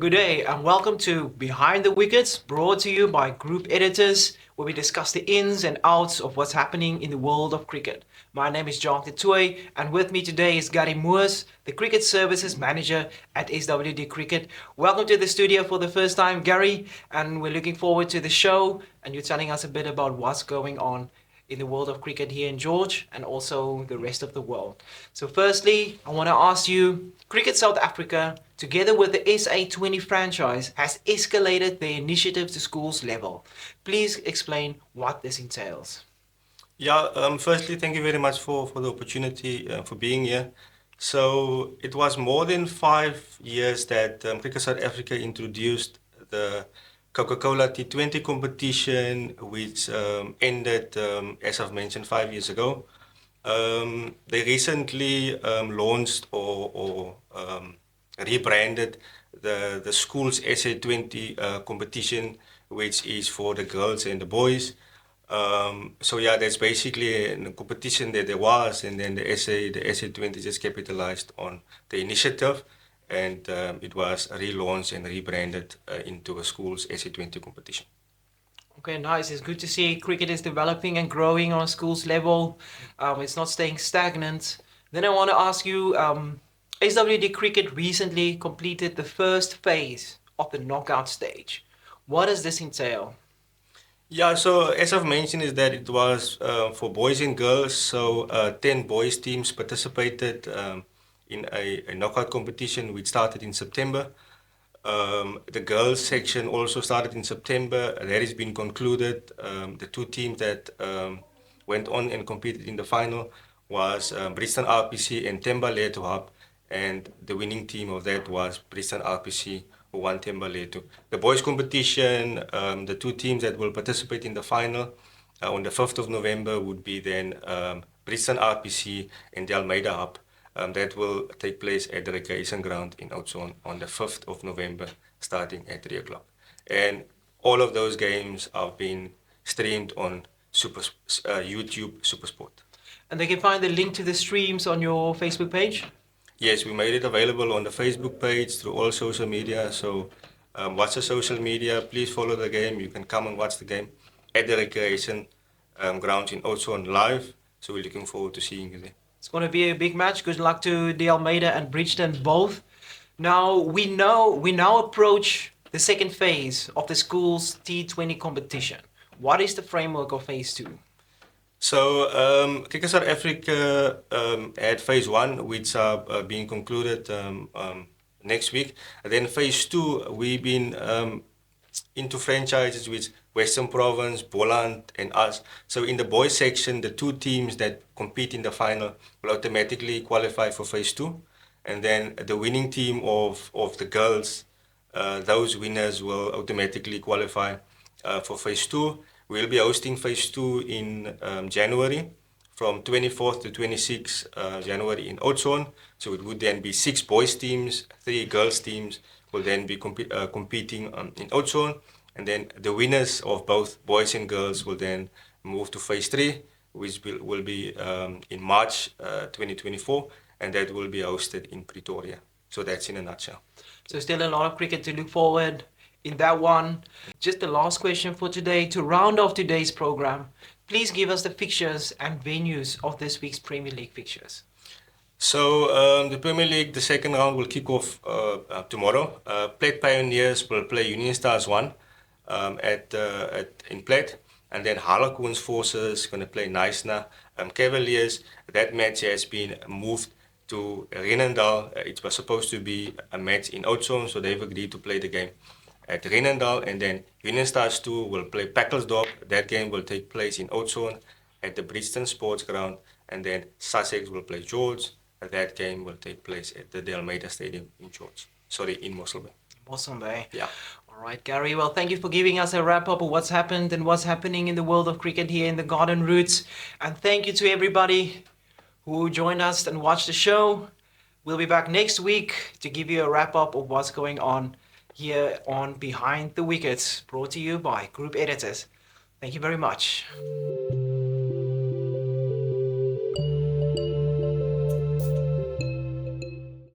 Good day and welcome to Behind the Wickets, brought to you by Group Editors, where we discuss the ins and outs of what's happening in the world of cricket. My name is John Titoy, and with me today is Gary Moos, the Cricket Services Manager at SWD Cricket. Welcome to the studio for the first time, Gary, and we're looking forward to the show and you telling us a bit about what's going on in the world of cricket here in George and also the rest of the world. So firstly, I want to ask you, Cricket South Africa, together with the SA20 franchise, has escalated their initiative to schools level. Please explain what this entails. Firstly, thank you very much for the opportunity for being here. So it was more than 5 years that Cricket South Africa introduced the Coca-Cola T20 competition, which ended, as I've mentioned, 5 years ago. They recently launched or rebranded the school's SA20 competition, which is for the girls and the boys. That's basically a competition that there was, and then the SA20 just capitalized on the initiative, and it was relaunched and rebranded into a school's SA20 competition. Okay, nice. It's good to see cricket is developing and growing on a schools level. It's not staying stagnant. Then I want to ask you, SWD Cricket recently completed the first phase of the knockout stage. What does this entail? Yeah, so as I've mentioned, is that it was for boys and girls. So 10 boys teams participated in a knockout competition which started in September. The girls section also started in September. That has been concluded. The two teams that went on and competed in the final was Bristol RPC and Themba Hub, and the winning team of that was Bristol RPC, who won Themba. The boys competition, the two teams that will participate in the final on the 5th of November would be then Bristol RPC and the Almeida Hub. That will take place at the recreation ground in Oudtshoorn on the 5th of November, starting at 3 o'clock. And all of those games have been streamed on YouTube SuperSport. And they can find the link to the streams on your Facebook page? Yes, we made it available on the Facebook page through all social media. So watch the social media. Please follow the game. You can come and watch the game at the recreation grounds in Oudtshoorn live. So we're looking forward to seeing you there. It's going to be a big match. Good luck to the Almeida and Bridgeton both. Now we now approach the second phase of the school's T20 competition. What is the framework of phase 2? So Cricket South Africa had phase 1, which are being concluded next week. And then phase 2, we've been into franchises with Western Province, Boland, and us. So in the boys section, the two teams that compete in the final will automatically qualify for phase 2. And then the winning team of the girls, those winners will automatically qualify for phase 2. We'll be hosting phase 2 in January, from 24th to 26th January in Oudtshoorn. So it would then be 6 boys teams, 3 girls teams will then be competing in Oudtshoorn. And then the winners of both boys and girls will then move to phase 3, which will be in March 2024, and that will be hosted in Pretoria. So that's in a nutshell. So still a lot of cricket to look forward in that one. Just the last question for today, to round off today's program, please give us the fixtures and venues of this week's Premier League fixtures. So the Premier League, the second round will kick off tomorrow. Plett Pioneers will play Union Stars 1 in Plett, and then Harlequins Forces going to play Knysna Cavaliers. That match has been moved to Renendal. It was supposed to be a match in Oudtshoorn, so they've agreed to play the game at Renendal. And then Union Stars 2 will play Packelsdorp. That game will take place in Oudtshoorn at the Bridgeton Sports Ground. And then Sussex will play George. That game will take place at the Almeida Stadium in Mossel Bay. Mossel Bay. Yeah. All right, Gary. Well, thank you for giving us a wrap-up of what's happened and what's happening in the world of cricket here in the Garden Roots. And thank you to everybody who joined us and watched the show. We'll be back next week to give you a wrap-up of what's going on here on Behind the Wickets, brought to you by Group Editors. Thank you very much.